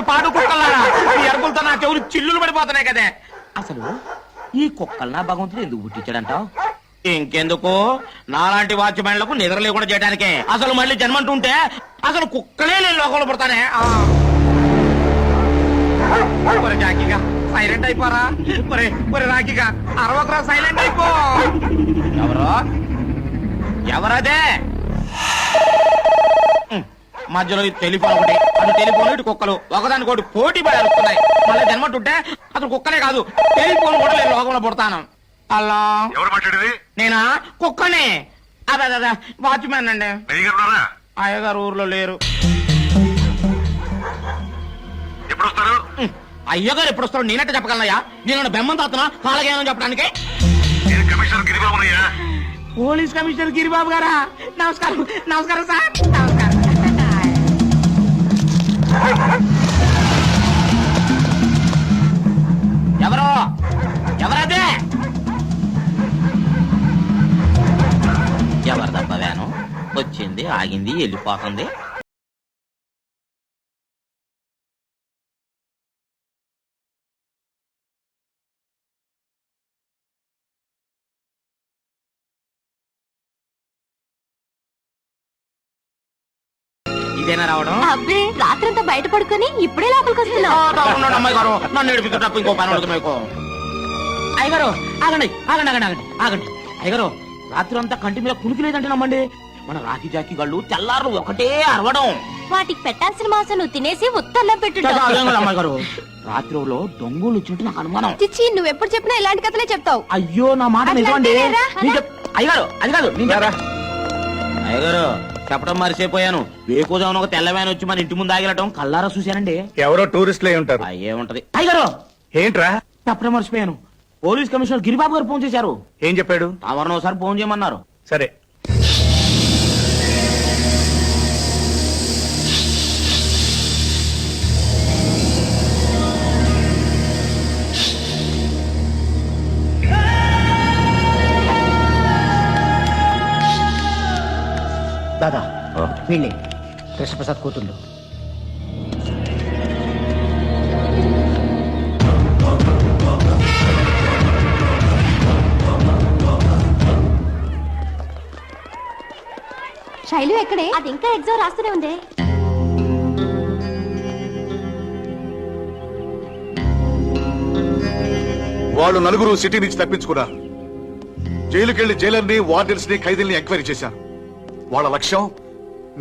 పాడు కుక్కలారా ఈ అరుపులతో నా చెవులు చిల్లులు పడిపోతున్నాయి కదే. అసలు ఈ కుక్కలు నా భగవంతుడు ఎందుకు పుట్టించాడంటావు? ఇంకెందుకు, నాలాంటి వాచ్మెన్లకు నిద్ర లేకుండా చేయడానికే. అసలు మళ్ళీ జన్మంటుంటే అసలు కుక్కలే నేను లోకంలో పడతానే. జాకీగా సైలెంట్ అయిపోరా. రాకీగా అరవకరా, సైలెంట్ అయిపో. ఎవరదే మధ్యలో టెలిఫోన్ ఒకటి, అటు టెలిఫోన్ ఇటు కుక్కలు ఒకదానికోటి పోటీ పడి అరుస్తున్నాయి. మళ్ళీ జన్మంటుంటే అసలు కుక్కలే కాదు, టెలిఫోన్ కూడా నేను లోకంలో పుడతాను. అలా నేనా? కుక్కనే. అదే వాచ్మెన్ అండి. అయ్యగారు ఊర్లో లేరు. అయ్యగారు ఎప్పుడు వస్తారో నేనట్టే చెప్పగలనయ్యా. నేను బెమ్మం తాతున్నా కాలగేమని చెప్పడానికి. పోలీస్ కమిషనర్ గిరిబాబు గారా? నమస్కారం. నమస్కారం సార్. నమస్కారం. ఎవరో ఎవరదే? ఎవరిదబ్బా వ్యాను? వచ్చింది, ఆగింది, వెళ్ళిపోతుంది. ఇదేనా రావడం? అబ్బే, రాత్రంతా బయట పడుకొని ఇప్పుడే లోపలికి వస్తున్నావు. అమ్మాయి గారు నన్ను నడిపి తప్ప ఇంకో పని ఉండదు మీకు. అయ్యగారు ఆగండి ఆగండి ఆగండి ఆగండి ఆగండి. అయ్యగారు రాత్రి అంతా కంటి మీద కునికి లేదంటే నమ్మండి. మన రాఖీ జాకీ గళ్ళు తెల్లారు ఒకటే అరవడం. వాటికి పెట్టాల్సిన మాంసం నువ్వు తినేసి ఉత్తర్లో పెట్టు. అమ్మాయి గారు రాత్రిలో దొంగలు వచ్చినట్టు నాకు అనుమానం. చిచ్చి, నువ్వు ఎప్పుడు చెప్పినా ఇలాంటి కథలే చెప్తావు. అయ్యో నా మాట నిజమండి. అయ్యగారు అది కాదు. అయ్యగారు చెప్పడం మరిసిపోయాను. వేకోజామున ఒక తెల్లవాన వచ్చి మన ఇంటి ముందు ఆగిరటం కల్లారా చూశానండి. ఎవరో టూరిస్టులు అయి ఉంటారు. ఏముంటది. అయ్యగారు ఏంట్రా? చెప్పడం మర్చిపోయాను. పోలీస్ కమిషనర్ గిరిబాబు గారు ఫోన్ చేశారు. ఏం చెప్పాడు? తమరిని ఒకసారి ఫోన్ చేయమన్నారు. సరే. దాదా వీళ్ళే కృష్ణప్రసాద్ కూతుళ్ళు. శైలు ఎక్కడే? అది ఇంకా ఎగ్జామ్ రాస్తూనే ఉంది. వాళ్ళు నలుగురు సిటీ నుంచి తప్పించుకున్నారు. జైలుకెళ్లి జైలర్ని, వార్డెన్స్ ని, ఖైదీల్ని ఎంక్వైరీ చేశారు. వాళ్ళ లక్ష్యం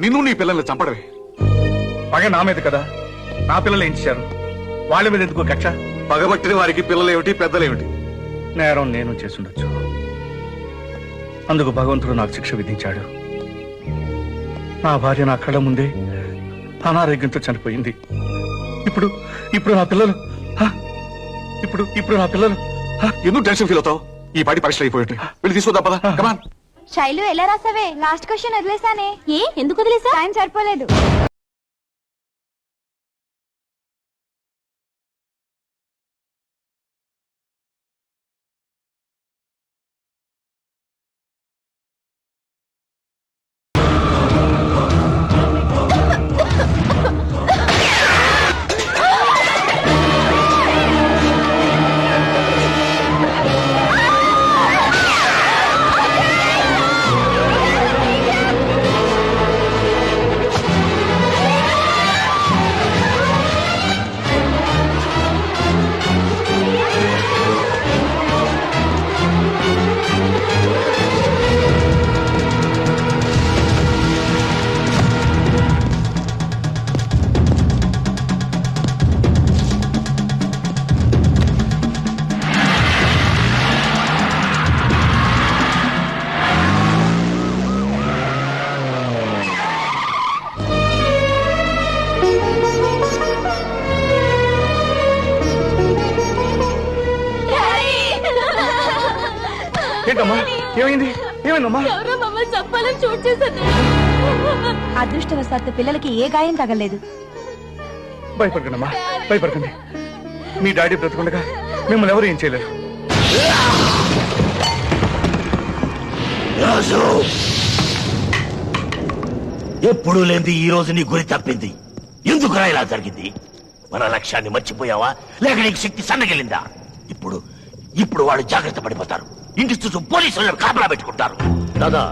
నిన్ను, నీ పిల్లల్ని చంపడమే. పగ నా మీద కదా, నా పిల్లలు ఏం చేశారు? వాళ్ళ మీద ఎందుకు కక్ష? పగబట్టిన వారికి పిల్లలేమిటి, పెద్దలేమిటి? నేరం నేను చేసుండొచ్చు. అందుకు భగవంతుడు నాకు శిక్ష విధించాడు. నా భార్య నా కళ్ళ ముందే అనారోగ్యంతో చనిపోయింది. ఇప్పుడు ఇప్పుడు నా పిల్లలు ఇప్పుడు నా పిల్లలు ఎందుకు టెన్షన్ ఫీల్ అవుతావు? ఈ పాటి పరీక్షలు అయిపోయి వెళ్ళి తీసుకుందా పదా. కమాన్. శైలు ఎలా రాసావే? Last question వదిలేసానే. ఏ ఎందుకు వదిలేసా? టైం సరిపోలేదు. ఏంటమ్మా? ఏమైంది? ఏమైందమ్మా? ఎవరో మమ్మల్ని చంపాలని చూడ్ చేశారు. అదృష్టవశాత్తు పిల్లలకి ఏ గాయం తగలేదు. భయపడకండి అమ్మా, భయపడకండి. మీ డాడీ బ్రతుకుండగా మిమ్మల్ని ఎవరు ఏం చేయలేరు. ఎప్పుడూ లేని ఈ రోజు నీ గురి తప్పింది. ఎందుకురా ఇలా జరిగింది? మన లక్ష్యాన్ని మర్చిపోయావా, లేక నీకు శక్తి సన్నగిలిందా? ఇప్పుడు ఇప్పుడు వాళ్ళు జాగ్రత్త పడిపోతారు. ఇంటి చుట్టూ పోలీసులను కాపలా పెట్టుకుంటారు. దాదా,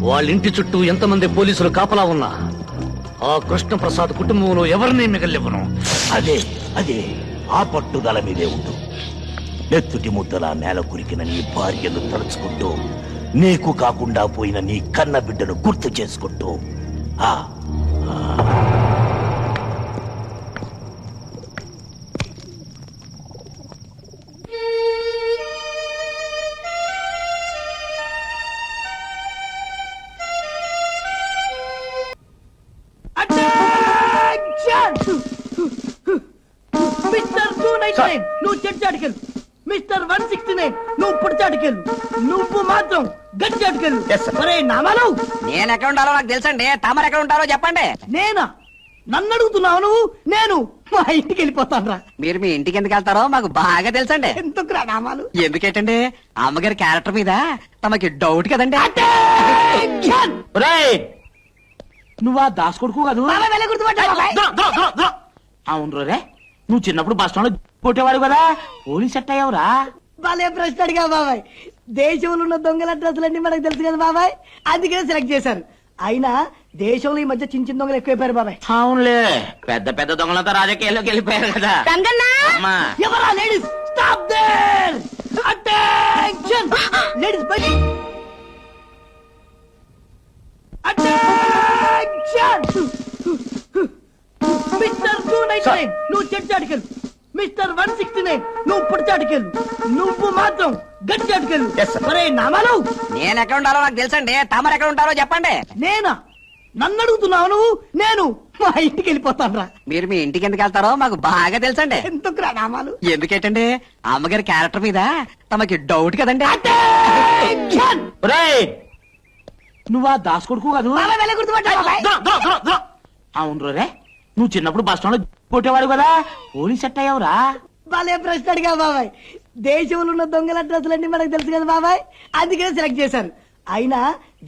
వాళ్ళ ఇంటి చుట్టూ ఎంతమంది పోలీసులు కాపలా ఉన్నా ఆ కృష్ణప్రసాద్ కుటుంబంలో ఎవరిని మిగలివ్వను. అదే అదే ఆ పట్టుదల మీదే ఉండు. నెత్తుటి ముద్దలా నేల కురికిన నీ భార్యను తలుచుకుంటూ, నీకు కాకుండా పోయిన నీ కన్న బిడ్డను గుర్తు చేసుకుంటూ ఆ మిస్టర్ 299 నువ్వు చెడ్చాటికెళ్ళు. మిస్టర్ 169 నువ్వు పుడిచాటికెళ్ళు. నువ్వు మాత్రం గడ్చాటికెళ్ళు. ఒరే నామాలు, నేను ఎక్కడ ఉండాలో నాకు తెలుసండి. తమరు ఎక్కడ ఉంటారో చెప్పండి. నేనా? నన్ను అడుగుతున్నావు నువ్వు? నేను మా ఇంటికి వెళ్ళిపోతాను రా. మీరు మీ ఇంటికి ఎందుకు వెళ్తారో మాకు బాగా తెలుసండి. ఎందుకురా నామాలు? ఎందుకేటండి, అమ్మగారి క్యారెక్టర్ మీద తమకి డౌట్ కదండి. Attention! నువ్వా దాస్ కొడుకు కాదు? బాబాయ్ వెళ్ళ గుర్తుపట్టావా బాబాయ్? అవును రే, నువ్వు చిన్నప్పుడు బస్ స్టాండ్ లో కొట్టేవాడు కదా, పోలీస్ సెట్ అయ్యావురా. భలే ప్రశ్న అడిగా బాబాయ్. దేశంలో ఉన్న దొంగల డ్రెస్సులన్నీ మనకు తెలుసు కదా బాబాయ్, అందుకనే సెలెక్ట్ చేశారు. అయినా దేశంలో ఈ మధ్య చిన్న చిన్న దొంగలు ఎక్కువైపోయారు బాబాయ్. అవునులే, పెద్ద పెద్ద దొంగలంతా రాజకీయాల్లోకి వెళ్ళిపోయారు కదా. అమ్మా, ఎవరా ladies? Stop there! Attention! Ladies బయట. అటెన్షన్! మిస్టర్ 299 నువ్వు చెడ్చాటికెళ్ళు. మిస్టర్ 169 నువ్వు పుడిచాటికెళ్ళు. నువ్వు మాత్రం గడ్చాటికెళ్ళు. ఒరే నామాలు, నేను ఎక్కడ ఉండాలో నాకు తెలుసండి. తమరు ఎక్కడ ఉంటారో చెప్పండి. నేనా? నన్ను అడుగుతున్నావు నువ్వు? నేను మా ఇంటికి వెళ్ళిపోతాను రా. మీరు మీ ఇంటికి ఎందుకు వెళ్తారో మాకు బాగా తెలుసండి. ఎందుకురా నామాలు? ఎందుకేటండి, అమ్మగారి క్యారెక్టర్ మీద తమకి డౌట్ కదండి. Attention! నువ్వా దాస్ కొడుకు కాదు? బాబాయ్ వెళ్ళ గుర్తుపట్టావా బాబాయ్? అవును రే, నువ్వు చిన్నప్పుడు బస్ స్టాండ్ లో కొట్టేవాడు కదా, పోలీస్ సెట్ అయ్యావురా. భలే ప్రశ్న అడిగా బాబాయ్. దేశంలో ఉన్న దొంగల డ్రెస్సులన్నీ మనకు తెలుసు కదా బాబాయ్, అందుకనే సెలెక్ట్ చేశారు. అయినా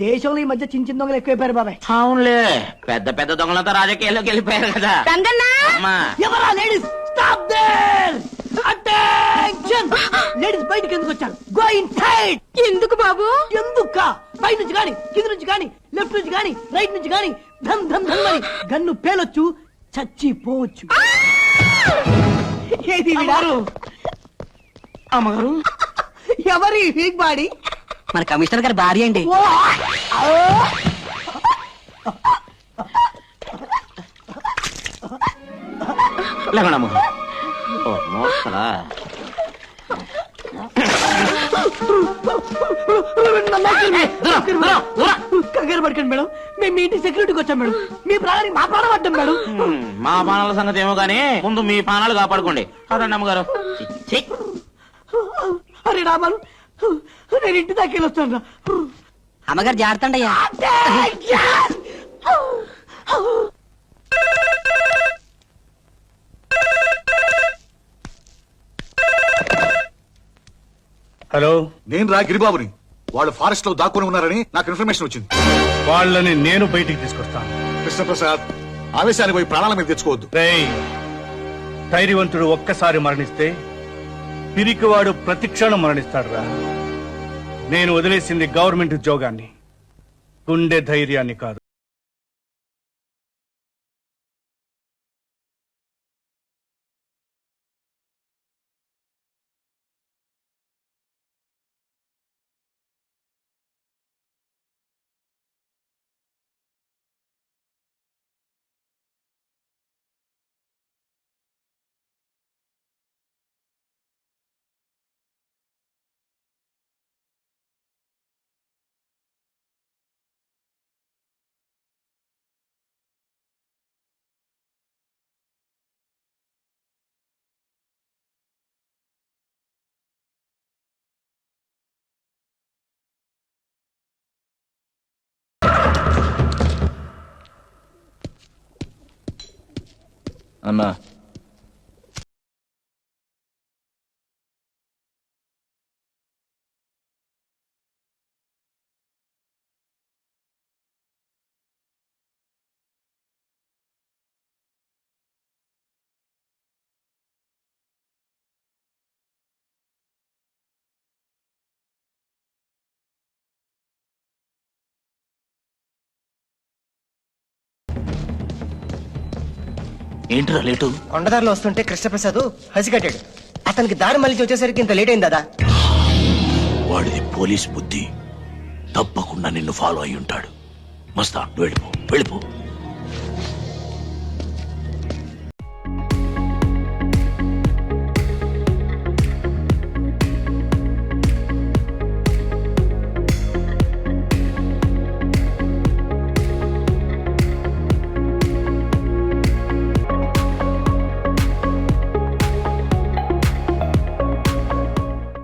దేశంలో ఈ మధ్య చిన్న చిన్న దొంగలు ఎక్కువైపోయారు బాబాయ్. అవునులే, పెద్ద పెద్ద దొంగలంతా రాజకీయాల్లోకి వెళ్ళిపోయారు కదా. అమ్మా, ఎవరా ladies? Stop there! Attention! Ladies బయటికి ఎందుకు వచ్చారు? Go inside! ఎందుకు బాబు? ఎందుక? పై నుంచి గాని, కింద నుంచి గాని, లెఫ్ట్ నుంచి గాని, రైట్ నుంచి గాని, ధమ్ ధమ్ ధమ్ అని గన్ను పేలొచ్చు, చచ్చిపోవచ్చు. ఏది విడారు? అమ్మగారు, ఎవరి వీక్ బాడీ? మన కమిషనర్ గారి భార్య అండి. ఓ! ఓ! లేకుండా అమ్మగారు. ఓ, మోస్తలా. కంగారు పడకండి మేడం, మేము మీ ఇంటి సెక్యూరిటీకి వచ్చాం మేడం. మీ ప్రాణానికి మా ప్రాణం అడ్డం మేడం. మా పానాల సంగతి ఏమో గానీ ముందు మీ పానాలు కాపాడుకోండి. అదండి అమ్మగారు. ఛీ. అరే రామాలు, నేను ఇంటి దాకా వెళ్ళొస్తాను రా. అమ్మగారు జాగ్రత్త అండి అయ్యా. హలో, నేను రా గిరిబాబుని. వాళ్ళు ఫారెస్ట్ లో దాక్కుని ఉన్నారని నాకు ఇన్ఫర్మేషన్ వచ్చింది. వాళ్ళని నేను బయటికి తీసుకొస్తాను. కృష్ణప్రసాద్, ఆవేశానికి పోయి ప్రాణాల మీద తెచ్చుకోవద్దు. రేయ్, ధైర్యవంతుడు ఒక్కసారి మరణిస్తే పిరికివాడు ప్రతిక్షణం మరణిస్తాడు రా. నేను వదిలేసింది గవర్నమెంట్ ఉద్యోగాన్ని, గుండె ధైర్యాన్ని కాదు. అన్నా, ఏంట్రా లేటు? కొండదారిలో వస్తుంటే కృష్ణప్రసాద్ హసికట్టాడు. అతనికి దారి మళ్ళీ వచ్చేసరికి ఇంత లేట్ అయింది దాదా. వాడిది పోలీస్ బుద్ధి. తప్పకుండా నిన్ను ఫాలో అయి ఉంటాడు. మస్తా వెళ్ళిపో వెళ్ళిపో.